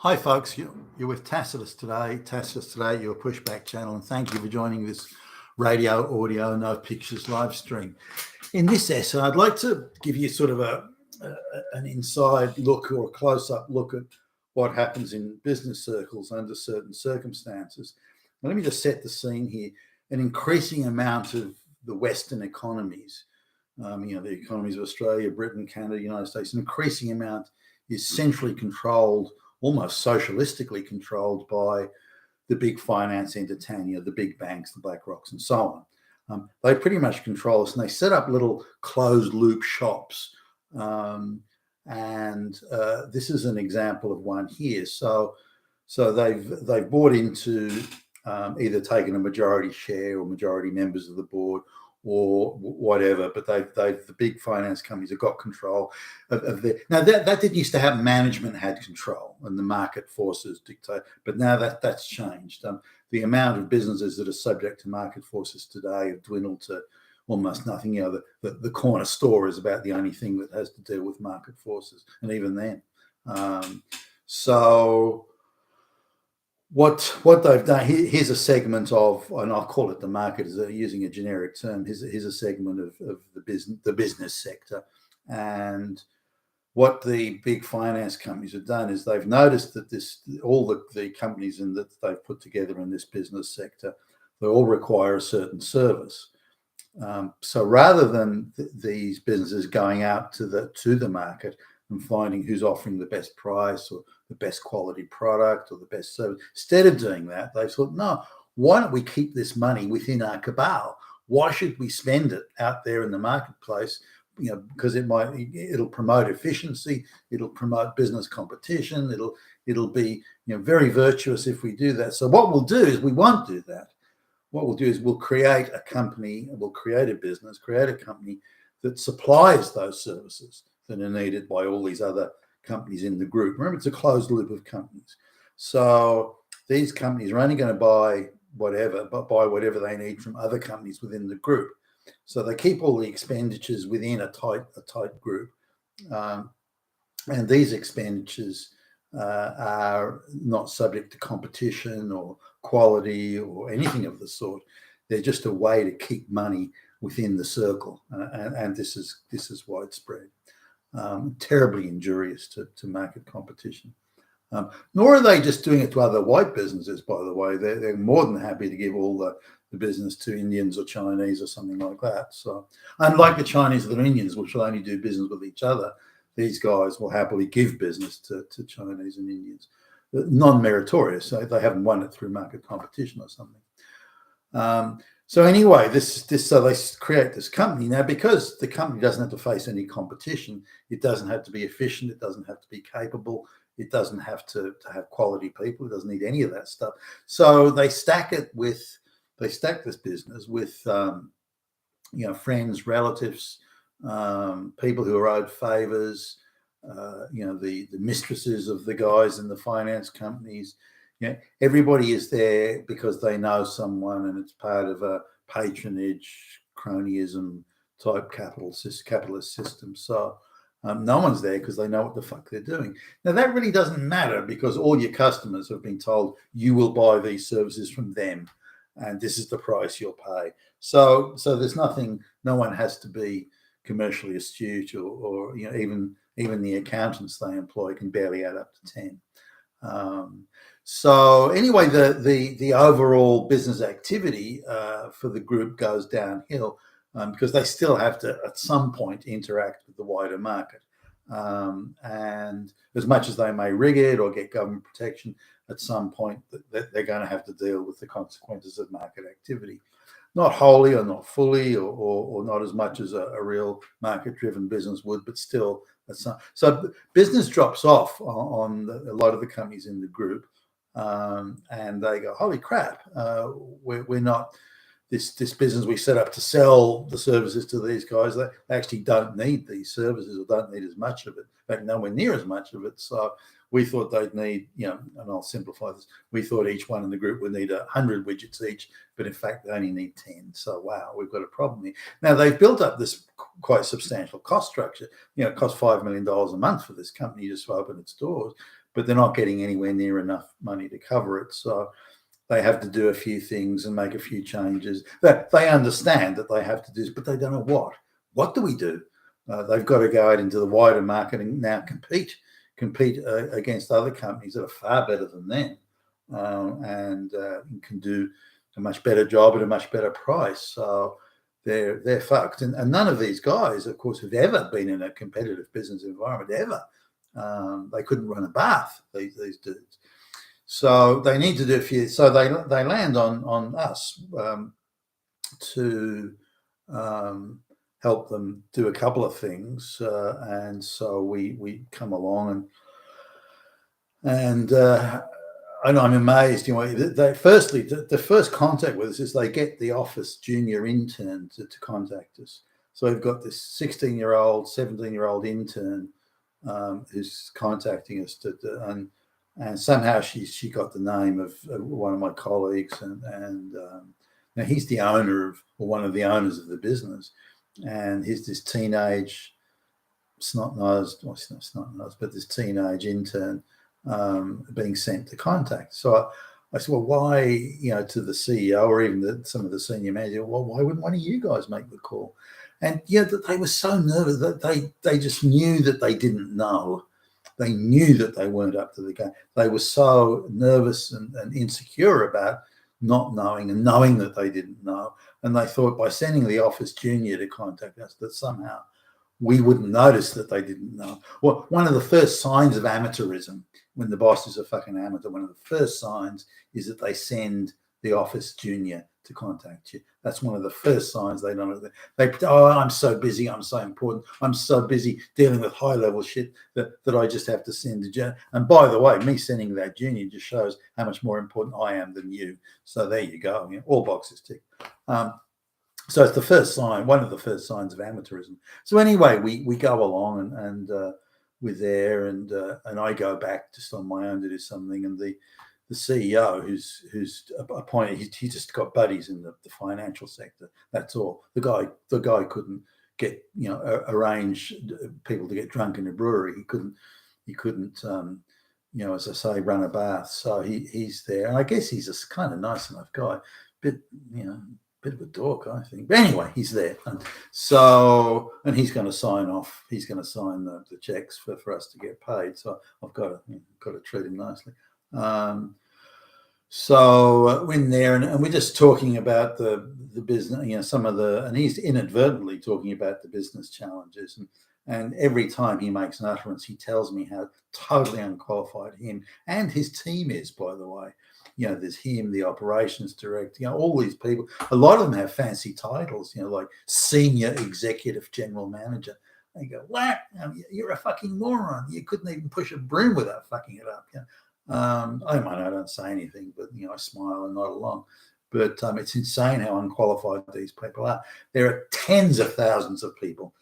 Hi, folks. You're with Tacitus today. Tacitus today, your pushback channel, and thank you for joining this radio, audio, no pictures live stream. In this essay, I'd like to give you sort of an inside look or a close-up look at what happens in business circles under certain circumstances. Now, let me just set the scene here. An increasing amount of the Western economies, the economies of Australia, Britain, Canada, United States, an increasing amount is centrally controlled, almost socialistically controlled by the big finance entertainment, the big banks, the BlackRocks, and so on. They pretty much control us, and they set up little closed loop shops. This is an example of one here. So they've bought into either taken a majority share or majority members of the board or whatever, but the big finance companies have got control of the. Now that didn't used to happen. Management had control, and the market forces dictate. But now that's changed. The amount of businesses that are subject to market forces today have dwindled to almost nothing. The corner store is about the only thing that has to deal with market forces, and even then. What they've done, here's a segment of, and I'll call it the market, is using a generic term. Here's a segment of the business sector, and what the big finance companies have done is they've noticed that all the companies that they've put together in this business sector, they all require a certain service. So rather than these businesses going out to the market and finding who's offering the best price or the best quality product or the best service, instead of doing that, they thought, no, why don't we keep this money within our cabal? Why should we spend it out there in the marketplace? Because it'll promote efficiency, it'll promote business competition, it'll be very virtuous if we do that. So what we'll do is we won't do that. What we'll do is we'll create a company, we'll create a business, create a company that supplies those services that are needed by all these other companies in the group. Remember, it's a closed loop of companies. So these companies are only going to buy whatever they need from other companies within the group. So they keep all the expenditures within a tight group, and these expenditures are not subject to competition or quality or anything of the sort. They're just a way to keep money within the circle, and this is widespread. Terribly injurious to market competition. Nor are they just doing it to other white businesses, by the way. They're more than happy to give all the business to Indians or Chinese or something like that. So unlike the Chinese or the Indians, which will only do business with each other, these guys will happily give business to Chinese and Indians. Non-meritorious, so they haven't won it through market competition or something. So anyway, so they create this company. Now, because the company doesn't have to face any competition, it doesn't have to be efficient, it doesn't have to be capable, it doesn't have to have quality people, it doesn't need any of that stuff. So they stack this business with friends, relatives, people who are owed favors, the mistresses of the guys in the finance companies. Everybody is there because they know someone, and it's part of a patronage, cronyism type capitalist system. So no one's there because they know what the fuck they're doing. Now, that really doesn't matter because all your customers have been told you will buy these services from them, and this is the price you'll pay. So there's nothing. No one has to be commercially astute, or even the accountants they employ can barely add up to 10. So anyway, the overall business activity for the group goes downhill because they still have to, at some point, interact with the wider market. And as much as they may rig it or get government protection, at some point they're going to have to deal with the consequences of market activity. Not wholly or not fully or not as much as a real market-driven business would, but still. So business drops off on a lot of the companies in the group, and they go, holy crap, we're not this business we set up to sell the services to these guys. They actually don't need these services or don't need as much of it. In fact, nowhere near as much of it. So we thought they'd need, and I'll simplify this, we thought each one in the group would need 100 widgets each, but in fact they only need 10. So wow, we've got a problem here. Now they've built up this quite substantial cost structure. It costs $5 million a month for this company just to open its doors. but they're not getting anywhere near enough money to cover it. So they have to do a few things and make a few changes. They understand that they have to do this, but they don't know what. What do we do? They've got to go out into the wider market and now compete against other companies that are far better than them, and can do a much better job at a much better price. So they're fucked. And none of these guys, of course, have ever been in a competitive business environment ever. They couldn't run a bath, these dudes. So they need to do a few. So they land on us to help them do a couple of things, and so we come along and I'm amazed. They firstly the first contact with us is they get the office junior intern to contact us. So we've got this 16-year-old, 17-year-old intern who's contacting us and somehow she got the name of one of my colleagues, and now he's the owner of, or one of the owners of the business, and he's this teenage snot-nosed, well, it's not snot-nosed, but this teenage intern being sent to contact. So I said, well, why, to the CEO or even some of the senior managers, well, why wouldn't one of you guys make the call? And that they were so nervous that they just knew that they didn't know. They knew that they weren't up to the game. They were so nervous and insecure about not knowing and knowing that they didn't know. And they thought by sending the office junior to contact us that somehow we wouldn't notice that they didn't know. Well, one of the first signs of amateurism, when the boss is a fucking amateur, one of the first signs is that they send the office junior to contact you. That's one of the first signs they don't know. I'm so busy, I'm so important, I'm so busy dealing with high-level shit that I just have to send a junior. And by the way, me sending that junior just shows how much more important I am than you. So there you go, all boxes ticked. So it's the first sign, one of the first signs of amateurism. So anyway, we go along and we're there, and I go back just on my own to do something, and the CEO who's appointed, he just got buddies in the financial sector. That's all. The guy couldn't get arrange people to get drunk in a brewery. He couldn't as I say, run a bath. So he's there, and I guess he's a kind of nice enough guy, bit of a dork, I think. But anyway, he's there, and he's going to sign off. He's going to sign the checks for us to get paid. So I've got to treat him nicely. So we're in there, and we're just talking about the business, and he's inadvertently talking about the business challenges, and every time he makes an utterance, he tells me how totally unqualified him and his team is, by the way. There's him, the operations director, all these people. A lot of them have fancy titles, like senior executive general manager. They go, what? You're a fucking moron. You couldn't even push a broom without fucking it up. I don't say anything, but I smile and nod along. But it's insane how unqualified these people are. There are tens of thousands of people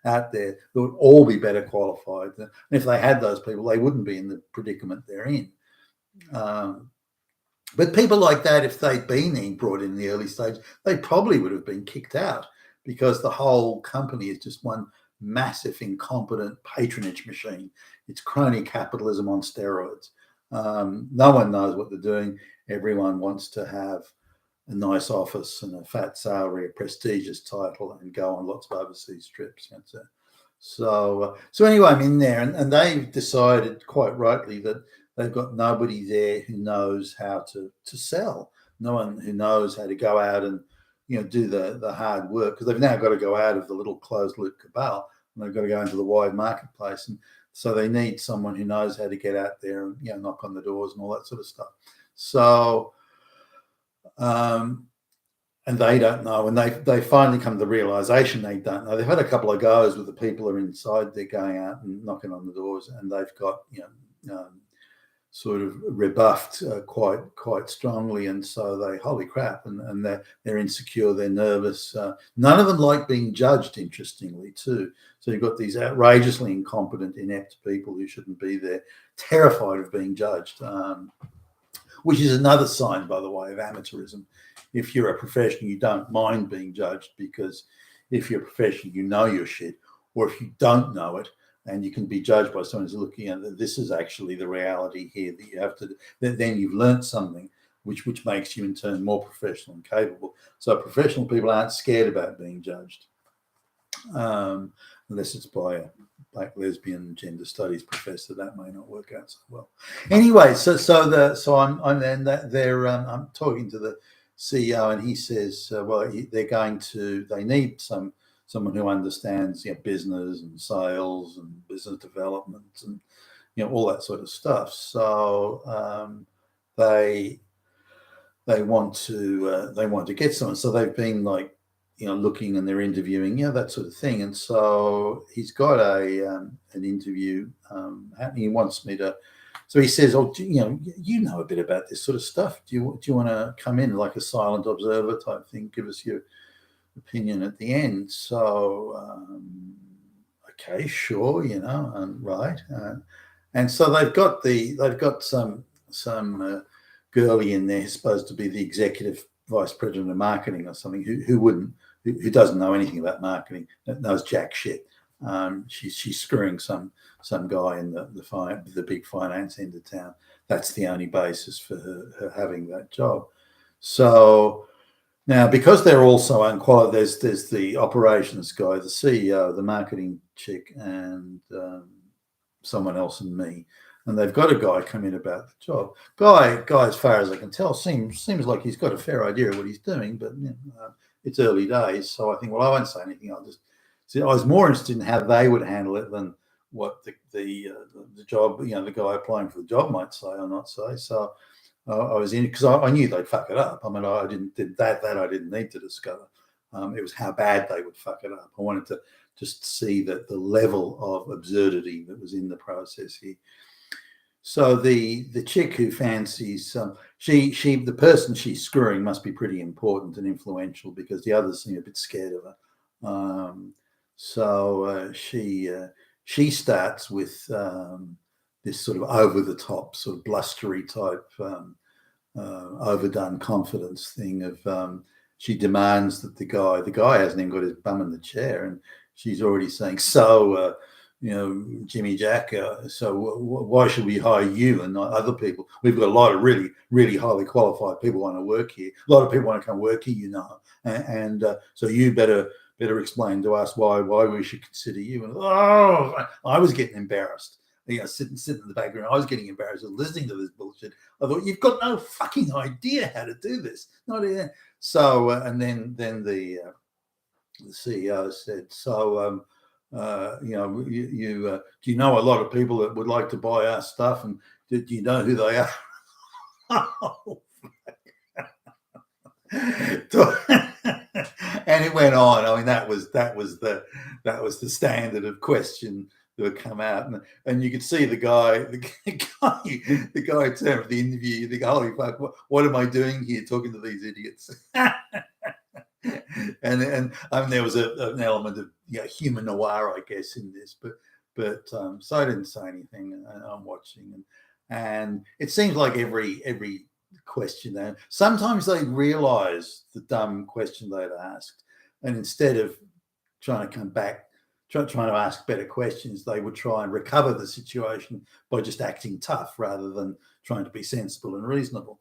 out there who would all be better qualified. And if they had those people, they wouldn't be in the predicament they're in. But people like that, if they'd been brought in the early stage, they probably would have been kicked out, because the whole company is just one massive incompetent patronage machine. It's crony capitalism on steroids. No one knows what they're doing. Everyone wants to have a nice office and a fat salary, a prestigious title, and go on lots of overseas trips. That's it. So anyway, I'm in there, and they've decided quite rightly that they've got nobody there who knows how to sell. No one who knows how to go out and do the hard work, because they've now got to go out of the little closed loop cabal, and they've got to go into the wide marketplace, and so they need someone who knows how to get out there and knock on the doors and all that sort of stuff. So and they don't know, and they finally come to the realization they don't know. They've had a couple of goes with the people who are inside. They're going out and knocking on the doors, and they've got sort of rebuffed quite strongly, and so they, holy crap, and they're insecure, they're nervous. None of them like being judged, interestingly, too. So you've got these outrageously incompetent, inept people who shouldn't be there, terrified of being judged, which is another sign, by the way, of amateurism. If you're a professional, you don't mind being judged, because if you're a professional, you know your shit, or if you don't know it, and you can be judged by someone who's looking at this is actually the reality here that you have to. Then you've learnt something which makes you in turn more professional and capable. So professional people aren't scared about being judged, unless it's by a black lesbian gender studies professor. That may not work out so well. Anyway, I'm talking to the CEO, and he says, they need someone who understands business and sales and business development and all that sort of stuff. So they want to get someone. So they've been looking, and they're interviewing, that sort of thing. And so he's got an interview happening. He wants me to. So he says, "Oh, you know a bit about this sort of stuff. Do you want to come in like a silent observer type thing? Give us your opinion at the end." So okay, sure, right. And so they've got some girlie in there who's supposed to be the executive vice president of marketing or something, who doesn't know anything about marketing, knows jack shit. She's screwing some guy in the big finance end of town. That's the only basis for her having that job. So now, because they're also unqualified, there's the operations guy, the CEO, the marketing chick, and someone else and me. And they've got a guy come in about the job. Guy, as far as I can tell, seems like he's got a fair idea of what he's doing, but it's early days. So I think, well, I won't say anything. I was more interested in how they would handle it than what the job, the guy applying for the job might say or not say. So I was in because I knew they'd fuck it up. I mean, I didn't need to discover. It was how bad they would fuck it up. I wanted to just see that the level of absurdity that was in the process here. So the chick who fancies the person she's screwing must be pretty important and influential, because the others seem a bit scared of her. So she starts with this sort of over the top, sort of blustery type, overdone confidence thing of she demands that the guy hasn't even got his bum in the chair, and she's already saying, so Jimmy Jack, so why should we hire you and not other people? We've got a lot of really, really highly qualified people want to work here. A lot of people want to come work here, and so you better explain to us why we should consider you. And I was getting embarrassed. Sitting in the background, I was getting embarrassed listening to this bullshit. I thought, you've got no fucking idea how to do this. Not even. So, and then the CEO said, so. Do you know a lot of people that would like to buy our stuff, and do you know who they are? And it went on. I mean, that was the standard of question that would come out, and you could see the guy turn for the interview. You think, holy fuck, what am I doing here talking to these idiots? And there was an element of human noir, I guess, in this, but so I didn't say anything, and I'm watching, and it seems like every question there, sometimes they realise the dumb question they'd asked, and instead of trying to come back, trying to ask better questions, they would try and recover the situation by just acting tough rather than trying to be sensible and reasonable.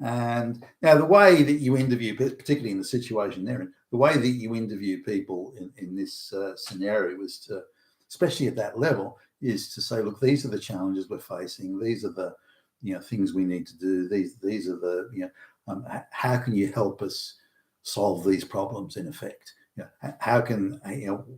And now the way that you interview, particularly in the situation they're in, the way that you interview people in this scenario is to, especially at that level, is to say, look, these are the challenges we're facing. These are the things we need to do. These are the how can you help us solve these problems? In effect, how can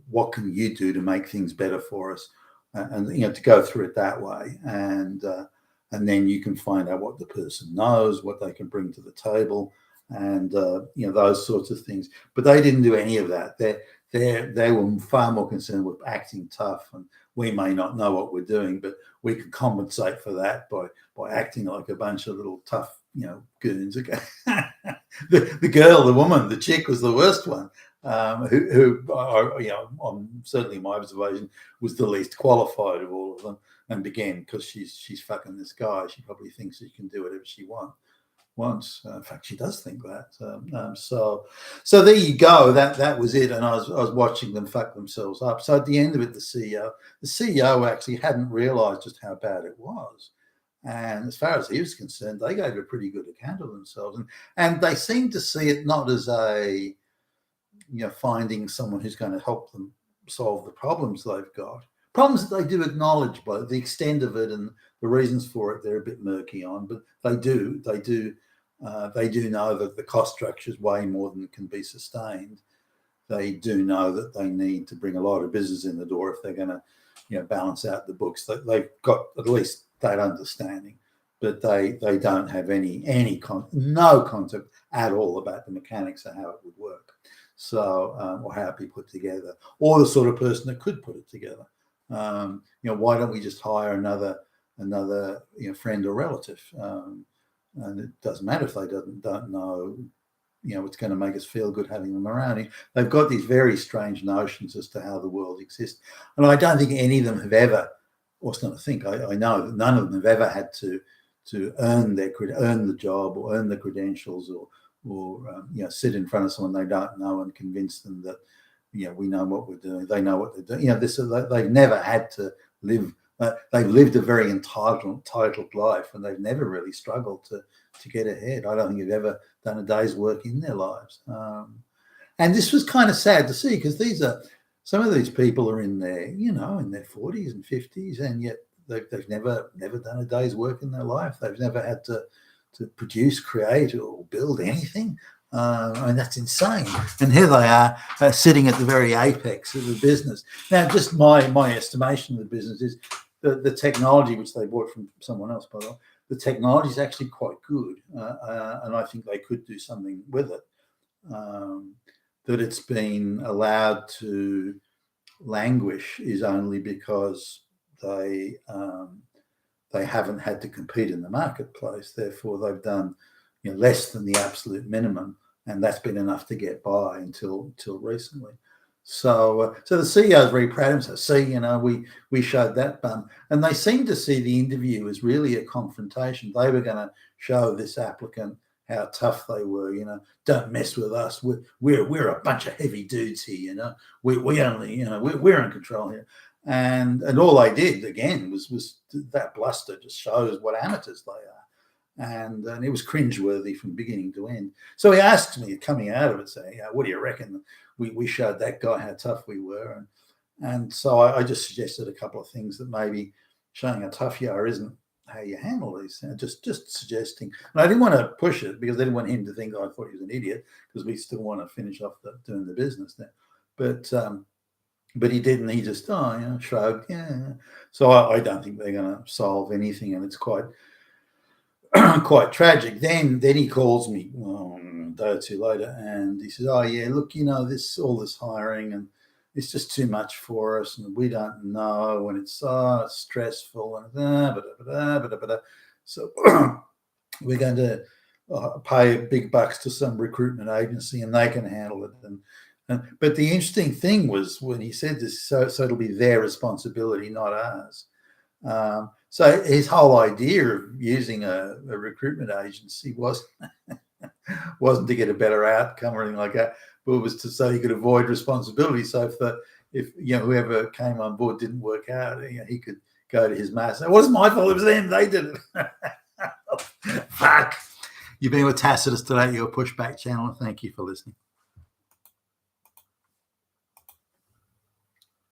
what can you do to make things better for us? And to go through it that way, and then you can find out what the person knows, what they can bring to the table, and those sorts of things. But they didn't do any of that. They were far more concerned with acting tough, and we may not know what we're doing, but we can compensate for that by acting like a bunch of little tough goons. Okay. the woman, the chick was the worst one. Who certainly my observation was the least qualified of all of them. And again, because she's fucking this guy, she probably thinks she can do whatever she wants. once. In fact, she does think that. So there you go. That was it. And I was watching them fuck themselves up. So at the end of it, the CEO actually hadn't realised just how bad it was. And as far as he was concerned, they gave a pretty good account of themselves, and they seemed to see it not as a, finding someone who's going to help them solve the problems they've got. Problems that they do acknowledge, but the extent of it and the reasons for it, they're a bit murky on. But they do know that the cost structure is way more than can be sustained. They do know that they need to bring a lot of business in the door if they're going to, balance out the books. They've got at least that understanding, but they don't have no concept at all about the mechanics of how it would work. So, or how it be put together, or the sort of person that could put it together. Why don't we just hire another friend or relative? And it doesn't matter if they don't know, it's going to make us feel good having them around. They've got these very strange notions as to how the world exists, and I don't think any of them have ever. Or it's not a think. I know that none of them have ever had to earn the job or earn the credentials or sit in front of someone they don't know and convince them that we know what we're doing. They know what they're doing. They've never had to live. They've lived a very entitled life, and they've never really struggled to get ahead. I don't think they've ever done a day's work in their lives. And this was kind of sad to see, because some of these people are in their 40s and 50s, and yet they've never done a day's work in their life. They've never had to produce, create, or build anything. That's insane. And here they are sitting at the very apex of the business. Now, just my estimation of the business is the technology, which they bought from someone else, by the way, the technology is actually quite good. And I think they could do something with it. That it's been allowed to languish is only because they haven't had to compete in the marketplace. Therefore, they've done less than the absolute minimum, and that's been enough to get by until recently. So the CEO is very proud of himself. See, we showed that bum, and they seem to see the interview as really a confrontation. They were going to show this applicant how tough they were. Don't mess with us. We're a bunch of heavy dudes here. We only we're in control here. And all they did again was that bluster just shows what amateurs they are, and it was cringeworthy from beginning to end. So he asked me coming out of it, saying, "What do you reckon? We showed that guy how tough we were," and so I just suggested a couple of things that maybe showing how tough you are isn't how you handle these. Just suggesting. And I didn't want to push it because I didn't want him to think I thought he was an idiot, because we still want to finish off doing the business there. But he didn't. He just shrugged. Yeah. So I don't think they're going to solve anything, and it's quite quite tragic. Then he calls me a day or two later, and he says, "Oh yeah, look, all this hiring, and it's just too much for us, and we don't know, and it's stressful, and so we're going to pay big bucks to some recruitment agency, and they can handle it." But the interesting thing was when he said this, so it'll be their responsibility, not ours. So his whole idea of using a recruitment agency wasn't to get a better outcome or anything like that, but it was so he could avoid responsibility. So if whoever came on board didn't work out, he could go to his master. It wasn't my fault. It was them. They did it. Fuck. You've been with Tacitus today, your Pushback channel. Thank you for listening.